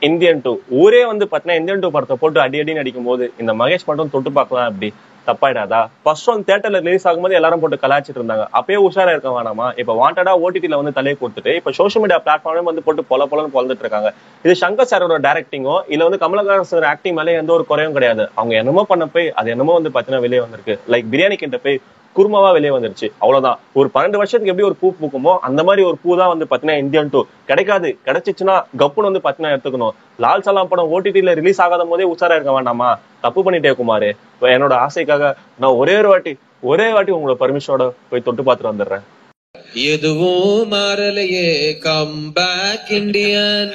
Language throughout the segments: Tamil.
இந்தியன் 2 ஊரே வந்து பாத்தீங்கன்னா இந்தியன் 2 படத்தை போட்டு அடி அடின்னு அடிக்கும் போது இந்த மகேஷ் மட்டும் தொட்டு பார்க்கலாம் அப்படி தப்பாயிடாதா? ஃபர்ஸ்ட் ஒன் தியேட்டர்ல ரிலீஸ் ஆகும்போது எல்லாரும் போட்டு கலாச்சிட்டு இருந்தாங்க. அப்பயே உஷாரா இருக்க வேணாமா? இப்ப வாண்டடா ஓடிடில வந்து தலையை கொடுத்துட்டு இப்ப சோஷியல் மீடியா பிளாட்ஃபார்ம் வந்து போட்டு பொலன்னு பொழந்துட்டு இருக்காங்க. இது சங்கர் சாரோட டைரக்டிங்கோ இல்ல வந்து கமலஹாசன் ஆக்டிங் மேலே எந்த ஒரு குறையும் கிடையாது. அவங்க என்னமோ பண்ண போய் அது என்னமோ வந்து பாத்தீங்கன்னா வெளியே வந்திருக்கு. லைக் பிரியாணி கிட்ட போய் குருமாவா வெளியே வந்துருச்சு, அவ்வளவுதான். ஒரு 12 வருஷத்துக்கு எப்படி ஒரு பூ பூக்குமோ அந்த மாதிரி ஒரு பூ தான் வந்து பாத்தீங்கன்னா இந்தியன் 2 கிடைக்காது. கிடைச்சிச்சுன்னா கப்புன்னு வந்து பாத்தீங்கன்னா எடுத்துக்கணும். லால் சலாம் படம் ஓடிடில ரிலீஸ் ஆகாத போதே உஷாரா இருக்க வேண்டாமா? தப்பு பண்ணிட்டே குமாரு. என்னோட ஆசைக்காக நான் ஒரே வாட்டி உங்களோட பர்மிஷனோட போய் தொட்டு பார்த்துட்டு வந்துடுறேன். எதுவும் மாறலையே, கம் பேக் இந்தியன்.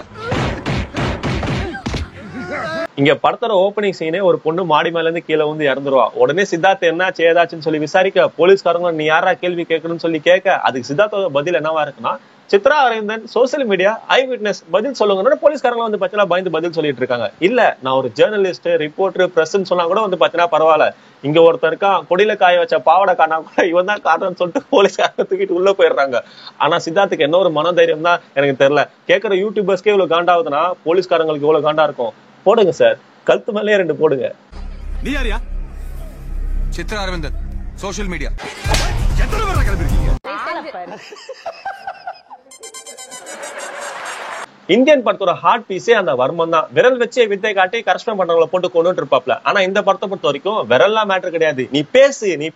இங்க படத்தோட ஓப்பனிங் சீனே ஒரு பொண்ணு மாடி மேல இருந்து கீழே வந்து இறந்துருவா. உடனே சித்தார்த் என்ன ஏதாச்சுன்னு சொல்லி விசாரிக்க போலீஸ்காரங்க நீ யாரா கேள்வி கேட்கணும்னு சொல்லி கேட்க அதுக்கு சித்தார்த்தோட பதில் என்னவா இருக்குன்னா, சித்ரா அரவிந்தன் சோசியல் மீடியா ஐ விட்னஸ் பதில் சொல்லுங்க. போலீஸ்காரங்க வந்து பாத்தீங்கன்னா பயந்து பதில் சொல்லிட்டு இருக்காங்க. இல்ல நான் ஒரு ஜேர்னலிஸ்ட் ரிப்போர்ட்டர் பிரஸ்ன்னு சொன்னா கூட வந்து பாத்தீங்கன்னா பரவாயில்ல. இங்க ஒருத்தர் இருக்கான் கொடியில காய வச்ச பாவடை காணா கூட இவன் தான் காரணம்னு சொல்லிட்டு போலீஸ்காரங்க தூக்கிட்டு உள்ள போயிடுறாங்க. ஆனா சித்தார்த்துக்கு என்ன ஒரு மனதைரியம் தான் எனக்கு தெரியல. கேட்கிற யூடியூபர்ஸ்க்கே இவ்வளவு காண்டாவுதுன்னா போலீஸ்காரங்களுக்கு இவ்வளவு காண்டா இருக்கும். போடுங்க சார், கழுத்து மேலே 2 போடுங்க. நீ யாரியா? Chitra Aravindan social media. எத்தனை பேர் கிளம்பிருக்கீங்க? இந்தியன் படத்தோட ஹார்ட் பீஸே அந்த வர்மம் தான். விரல் வச்சே வித்தை காட்டி கரெக்ஷன் பண்றவங்களை போட்டு கொண்டுட்டு இருப்பாப்ல. ஆனா இந்த படத்தை பொறுத்த வரைக்கும் விரல்லாம் மேட்டர் கிடையாது. நீ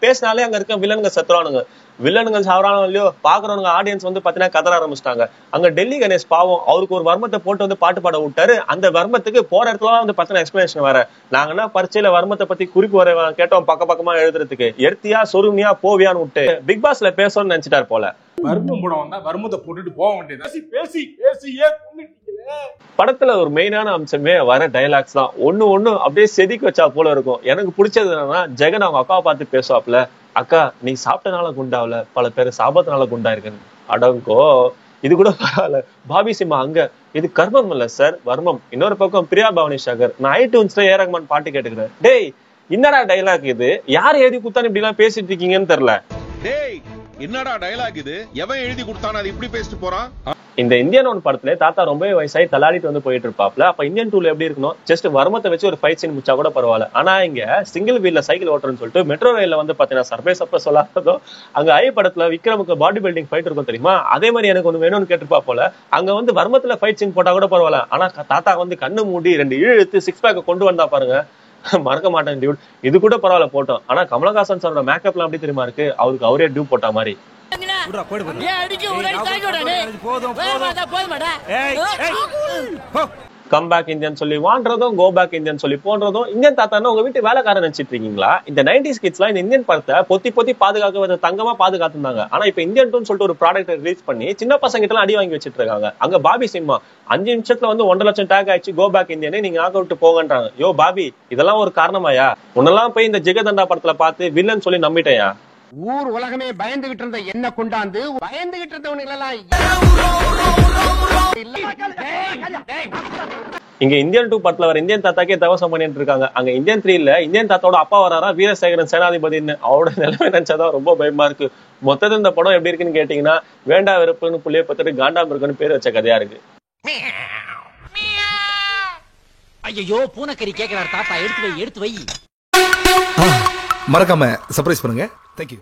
பேசினாலே அங்க இருக்க வில்லனுங்க செத்துறானுங்க. வில்லனுங்க சாவறானோ இல்லையோ பாக்குறவங்க ஆடியன்ஸ் வந்து பாத்தீங்கன்னா கதற ஆரம்பிச்சிட்டாங்க. அங்க டெல்லி கணேஷ் பாவம் அவருக்கு ஒரு வர்மத்தை போட்டு வந்து பாட்டு பாட விட்டாரு. அந்த வர்மத்துக்கு போற இடத்துல வந்து பாத்தீங்கன்னா எக்ஸ்பிளேஷன் வேற. நாங்கன்னா பரீட்சையில வர்மத்தை பத்தி குறிப்பு வர கேட்டோம் பக்கமா எழுதுறதுக்கு. எடுத்தியா சொருமியா போவியான்னு விட்டு பிக் பாஸ்ல பேசணும்னு நினைச்சிட்டாரு போல. வர்மம் போட வந்தா வர்மத்தை போட்டுட்டு போக வேண்டியது. பேசியே படத்துல ஒரு மெயினான அம்சமே வர டைலாக்ஸ் தான். ஒண்ணு அப்படியே செதுக்கி வச்சா போல இருக்கும். எனக்கு பிடிச்சது என்னன்னா ஜெகன் அவங்க அக்காவை பார்த்து பேசுவாப்ல, அக்கா நீ சாப்பிட்டனால குண்டாவல, பல பேர் சாபத்தினால குண்டா இருக்குன்னு. அடங்கோ இது கூட பரவாயில்ல. பாபி சிம்மா அங்க இது கர்மம் இல்ல சார் வர்மம். இன்னொரு பக்கம் பிரியா பவானி சாகர் நான் ஐடியூன்ஸ்ல ஏ ரஹ்மான் பாட்டு கேட்டுக்கிறேன். டேய் என்னடா டைலாக் இது? யார் எழுதி குத்தான்னு இப்படி எல்லாம் பேசிட்டு இருக்கீங்கன்னு தெரியல. டேய் என்னடா டயலாக் இது? எவன் எழுதி கொடுத்தானே அது இப்படி பேசிட்டு போறான்? இந்த இந்தியன் 1 படத்துல தாத்தா ரொம்பவே வயசாயி தலாடிட்டு வந்து போயிட்டு இருப்பாப்ல. அப்ப இந்தியன் 2ல எப்படி இருக்கணும், ஜஸ்ட் வர்மத்தை வச்சு ஒரு ஃபைட் சீன் முடிச்சா கூட பரவாயில்ல. ஆனா இங்க சிங்கிள் வீல்ல சைக்கிள் ஓட்டுறன்னு சொல்லிட்டு மெட்ரோ ரயில்ல வந்து பாத்தீங்கன்னா சர்ப்ரைஸ் அப்ப சொல்லாததோ அங்க ஐ படத்துல விக்ரமுக்கு பாடி பில்டிங் ஃபைட் இருக்கும் தெரியுமா, அதே மாதிரி எனக்கு ஒண்ணு வேணும்னு கேட்டுப்பா போல. அங்க வந்து வர்மத்துல ஃபைட் சீன் போட்டா கூட பரவாயில்ல. ஆனா தாத்தா வந்து கண்ணு மூடி 2 இழுத்து 6 பேக் கொண்டு வந்தா பாருங்க, மறக்க மாட்டேன் டியூட். இது கூட பரவாயில்ல போட்டோம். ஆனா கமலஹாசன் சாரோட மேக்கப்லாம் எப்படி தெரியுமா இருக்கு, அவருக்கு அவரே டியூப் போட்ட மாதிரி. கம் பேக் இந்தியன் சொல்லி வான்றதும் கோ பேக் இந்தியன் சொல்லி போன்றதும் இந்தியன் தாத்தா உங்க வீட்டு வேலைக்காரன் நினைச்சிட்டு இருக்கீங்களா? இந்த 90s கிட்ஸ்லாம் இந்த இந்தியன் படத்தை பொத்தி பாதுகாக்க தங்கமா பாதுகாத்துருந்தாங்க. ஆனா இப்ப இந்தியன் 2 சொல்லிட்டு ஒரு ப்ராடக்ட் ரிலீஸ் பண்ணி சின்ன பசங்க கிட்ட அடி வாங்கி வச்சிட்டு இருக்காங்க. அங்க பாபி சிம்மா 5 நிமிஷத்துல வந்து 1.5 லட்சம் டேக் ஆயிடுச்சு கோ பேக் இந்தியன், நீங்க ஆக விட்டு போங்கன்றாங்க. யோ பாபி இதெல்லாம் ஒரு காரணமாயா? உன்னெல்லாம் போய் இந்த ஜெகதண்டா படத்துல பார்த்து வில்லன் சொல்லி நம்பிட்டேயா? ஊர் உலகமே பயந்துகிட்டு இருந்த என்ன கொண்டாந்து பயந்துகிட்டு இருந்தவனுங்களெல்லாம் இங்க இந்தியன் 2 படத்துல வர இந்தியன் தாத்தாக்கே தவசம் பண்ணிட்டு இருக்காங்க. அங்க இந்தியன் 3ல இந்தியன் தாத்தாவோட அப்பா வராரா வீரசேகரன் சேனாதிபதினு. அவரோட நிலைமை நினைச்சாதான் ரொம்ப பயமா இருக்கு. மொத்தத்துல இந்த படம் எப்படி இருக்குன்னு கேட்டீங்கன்னா வேண்டா வெறுப்புன்னு புள்ளைய பத்துட்டு காண்டாம் இருக்குன்னு பேர் வச்ச கதையா இருக்கு. ஐயோ பூனைக்கறி கேக்குறாரு தாத்தா, எடுத்து வை. மறக்காம சர்ப்ரைஸ் பண்ணுங்க. தேங்க்யூ.